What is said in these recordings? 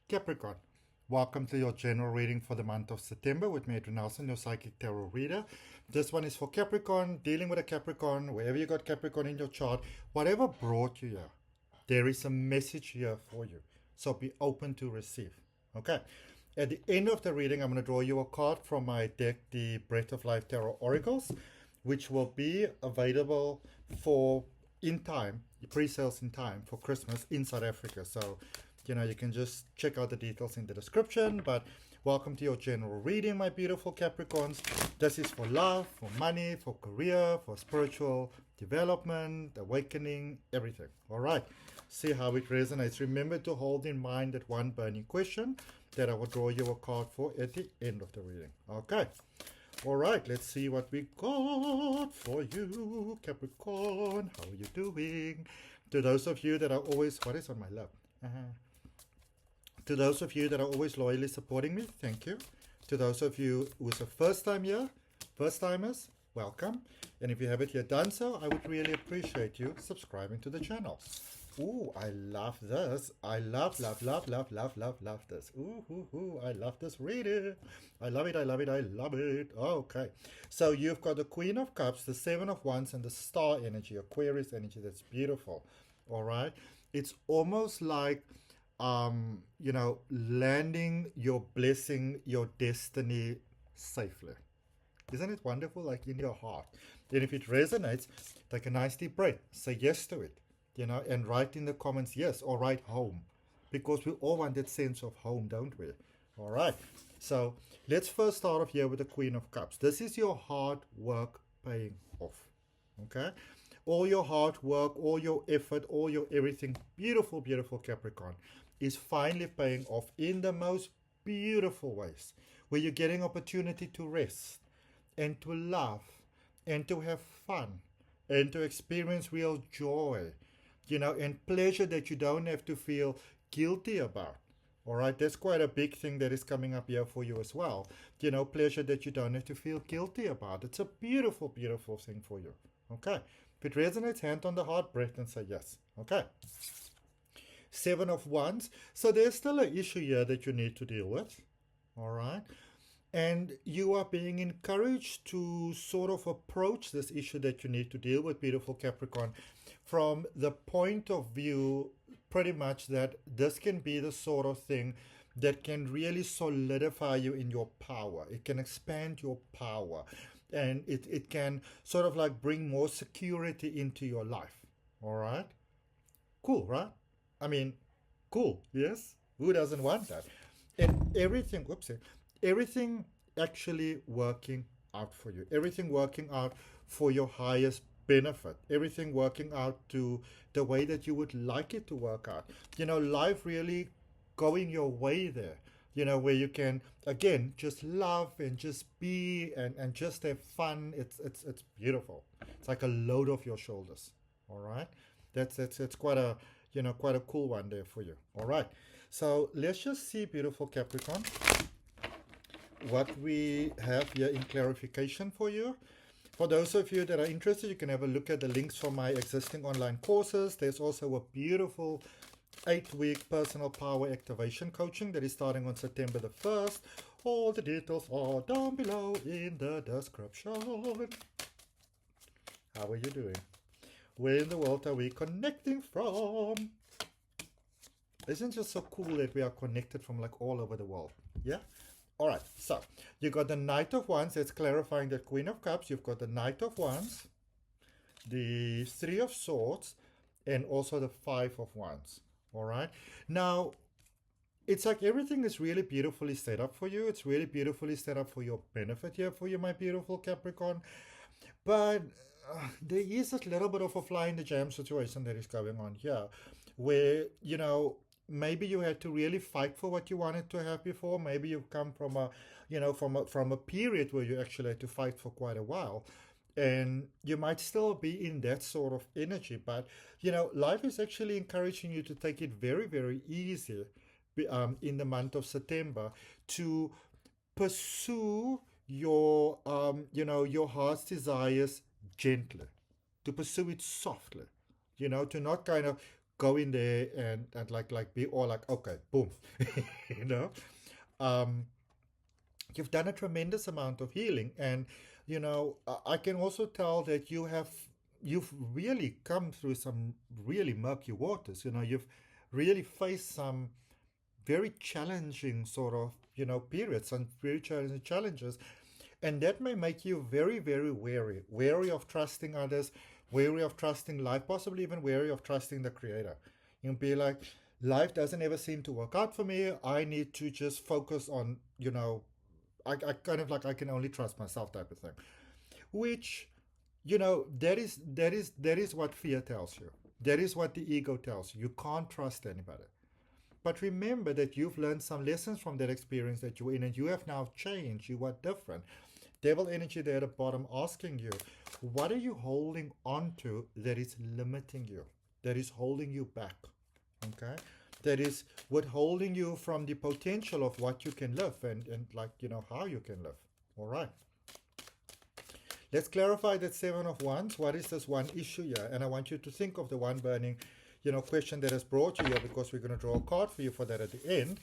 Capricorn, welcome to your general reading for the month of September with me, Adrian, your psychic tarot reader. This one is for Capricorn, dealing with a Capricorn, wherever you got Capricorn in your chart, whatever brought you here, there is a message here for you. So be open to receive. Okay. At the end of the reading, I'm going to draw you a card from my deck, the Breath of Life Tarot Oracles, which will be available for in time, pre-sales in time for Christmas in South Africa. So you can just check out the details in the description. But welcome to your general reading, my beautiful Capricorns. This is for love, for money, for career, for spiritual development, awakening, everything. All right, see how it resonates. Remember to hold in mind that one burning question that I will draw you a card for at the end of the reading. Okay, all right, let's see what we got for you, Capricorn. How are you doing? To those of you that are always, what is on my lap? To those of you that are always loyally supporting me, thank you. To those of you who's a first time here, first timers, welcome. And if you haven't yet done so, I would really appreciate you subscribing to the channel. Ooh, I love this. I love this. Ooh, I love this reading. I love it. Okay. So you've got the Queen of Cups, the Seven of Wands, and the Star energy, Aquarius energy. That's beautiful. All right. It's almost like landing your blessing, your destiny safely. Isn't it wonderful? Like in your heart. Then if it resonates, take a nice deep breath. Say yes to it, and write in the comments yes, or write home. Because we all want that sense of home, don't we? All right. So let's first start off here with the Queen of Cups. This is your hard work paying off. Okay? All your hard work, all your effort, all your everything, beautiful, beautiful Capricorn, is finally paying off in the most beautiful ways, where you're getting opportunity to rest and to laugh and to have fun and to experience real joy, and pleasure that you don't have to feel guilty about. All right, that's quite a big thing that is coming up here for you as well. Pleasure that you don't have to feel guilty about. It's a beautiful, beautiful thing for you. Okay, if it resonates, hand on the heart, breath, and say yes. Okay. Seven of Wands. So there's still an issue here that you need to deal with. All right. And you are being encouraged to sort of approach this issue that you need to deal with, beautiful Capricorn, from the point of view pretty much that this can be the sort of thing that can really solidify you in your power. It can expand your power. And it can sort of like bring more security into your life. All right. Cool, right? I mean, cool, yes? Who doesn't want that? And everything actually working out for you. Everything working out for your highest benefit. Everything working out to the way that you would like it to work out. Life really going your way there. Where you can, again, just love and just be and just have fun. It's beautiful. It's like a load off your shoulders. All right? That's quite a quite a cool one there for you. All right, so let's just see, beautiful Capricorn, what we have here in clarification for you. For those of you that are interested, you can have a look at the links for my existing online courses. There's also a beautiful 8-week personal power activation coaching that is starting on September the 1st. All the details are down below in the description. How are you doing? Where in the world are we connecting from? Isn't it just so cool that we are connected from like all over the world? Yeah? All right, so you got the Knight of Wands. That's clarifying the Queen of Cups. You've got the Knight of Wands, the Three of Swords, and also the Five of Wands. All right? Now, it's like everything is really beautifully set up for you. It's really beautifully set up for your benefit here for you, my beautiful Capricorn. But there is a little bit of a fly in the jam situation that is going on here, where maybe you had to really fight for what you wanted to have before. Maybe you've come from a period where you actually had to fight for quite a while, and you might still be in that sort of energy. But life is actually encouraging you to take it very, very easy in the month of September, to pursue your your heart's desires gently, to pursue it softly, to not kind of go in there and like be all like, okay, boom, you know. Um, you've done a tremendous amount of healing, and I can also tell that you've really come through some really murky waters. You've really faced some very challenging sort of periods and very challenging challenges, and that may make you very, very wary of trusting others, wary of trusting life, possibly even wary of trusting the creator. You'll be like, life doesn't ever seem to work out for me. I need to just focus on, I kind of like, I can only trust myself type of thing. Which, that is what fear tells you. That is what the ego tells you. You can't trust anybody. But remember that you've learned some lessons from that experience that you were in, and you have now changed. You are different. Devil energy there at the bottom asking you, what are you holding on to that is limiting you, that is holding you back? Okay? That is withholding you from the potential of what you can live and like, how you can live. All right. Let's clarify that Seven of Wands. What is this one issue here? And I want you to think of the one burning, question that has brought you here, because we're going to draw a card for you for that at the end.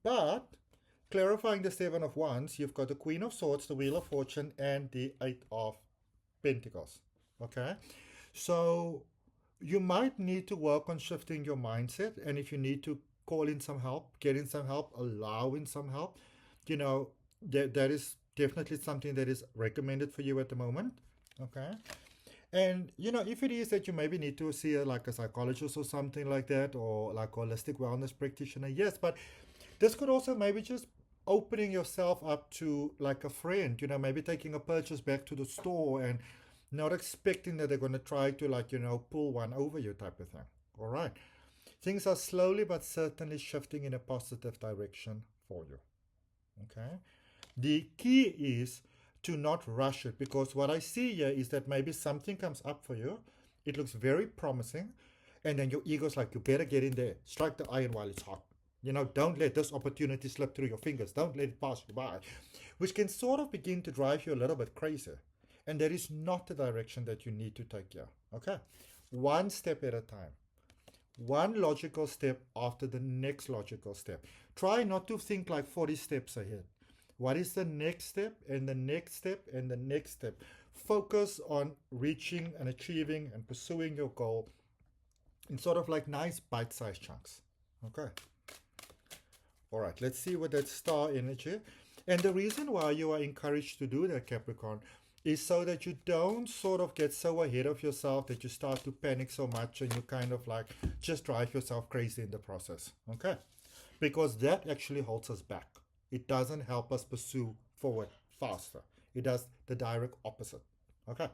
But clarifying the Seven of Wands, you've got the Queen of Swords, the Wheel of Fortune, and the Eight of Pentacles. Okay? So you might need to work on shifting your mindset. And if you need to call in some help, get in some help, allow in some help, that is definitely something that is recommended for you at the moment. Okay? And if it is that you maybe need to see like a psychologist or something like that, or like a holistic wellness practitioner, yes, but this could also maybe just opening yourself up to like a friend, maybe taking a purchase back to the store and not expecting that they're going to try to like, pull one over you type of thing. All right. Things are slowly but certainly shifting in a positive direction for you. Okay. The key is to not rush it, because what I see here is that maybe something comes up for you. It looks very promising. And then your ego's like, you better get in there. Strike the iron while it's hot. Don't let this opportunity slip through your fingers. Don't let it pass you by, which can sort of begin to drive you a little bit crazy. And that is not the direction that you need to take here. Okay? One step at a time. One logical step after the next logical step. Try not to think like 40 steps ahead. What is the next step and the next step and the next step? Focus on reaching and achieving and pursuing your goal in sort of like nice bite-sized chunks. Okay. All right, let's see what that star energy. And the reason why you are encouraged to do that, Capricorn, is so that you don't sort of get so ahead of yourself that you start to panic so much and you kind of like just drive yourself crazy in the process. Okay. Because that actually holds us back. It doesn't help us pursue forward faster. It does the direct opposite. Okay.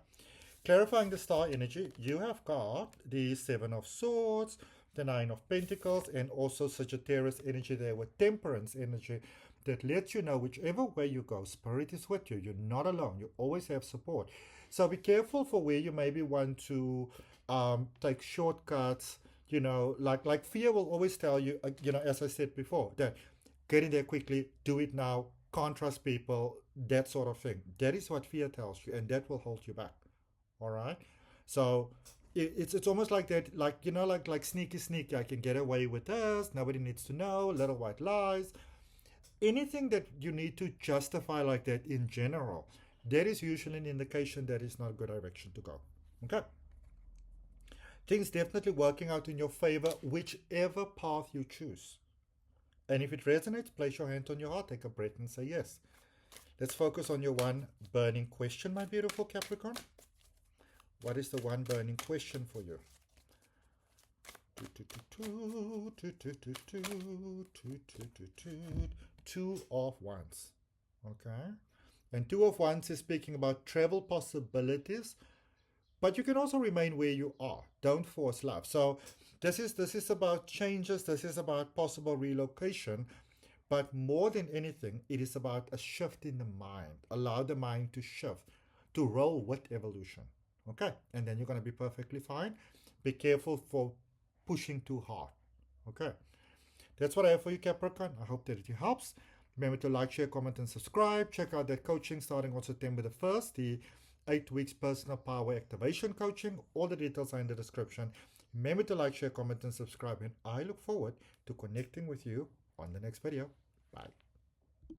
Clarifying the star energy, you have got the Seven of Swords, the Nine of Pentacles, and also Sagittarius energy there with Temperance energy that lets you know whichever way you go, Spirit is with you. You're not alone. You always have support. So be careful for where you maybe want to take shortcuts. Like fear will always tell you, as I said before, that get in there quickly, do it now, can't trust people, that sort of thing. That is what fear tells you, and that will hold you back. All right? So it's almost like that, like, like sneaky, I can get away with this, nobody needs to know, little white lies. Anything that you need to justify like that in general, that is usually an indication that is not a good direction to go. Okay? Things definitely working out in your favor, whichever path you choose. And if it resonates, place your hand on your heart, take a breath and say yes. Let's focus on your one burning question, my beautiful Capricorn. What is the one burning question for you? Two of Wands. Okay. And Two of Wands is speaking about travel possibilities, but you can also remain where you are. Don't force love. So this is about changes. This is about possible relocation. But more than anything, it is about a shift in the mind. Allow the mind to shift, to roll with evolution. Okay? And then you're going to be perfectly fine. Be careful for pushing too hard. Okay? That's what I have for you, Capricorn. I hope that it helps. Remember to like, share, comment, and subscribe. Check out that coaching starting on September the 1st, the 8 weeks personal power activation coaching. All the details are in the description. Remember to like, share, comment, and subscribe. And I look forward to connecting with you on the next video. Bye.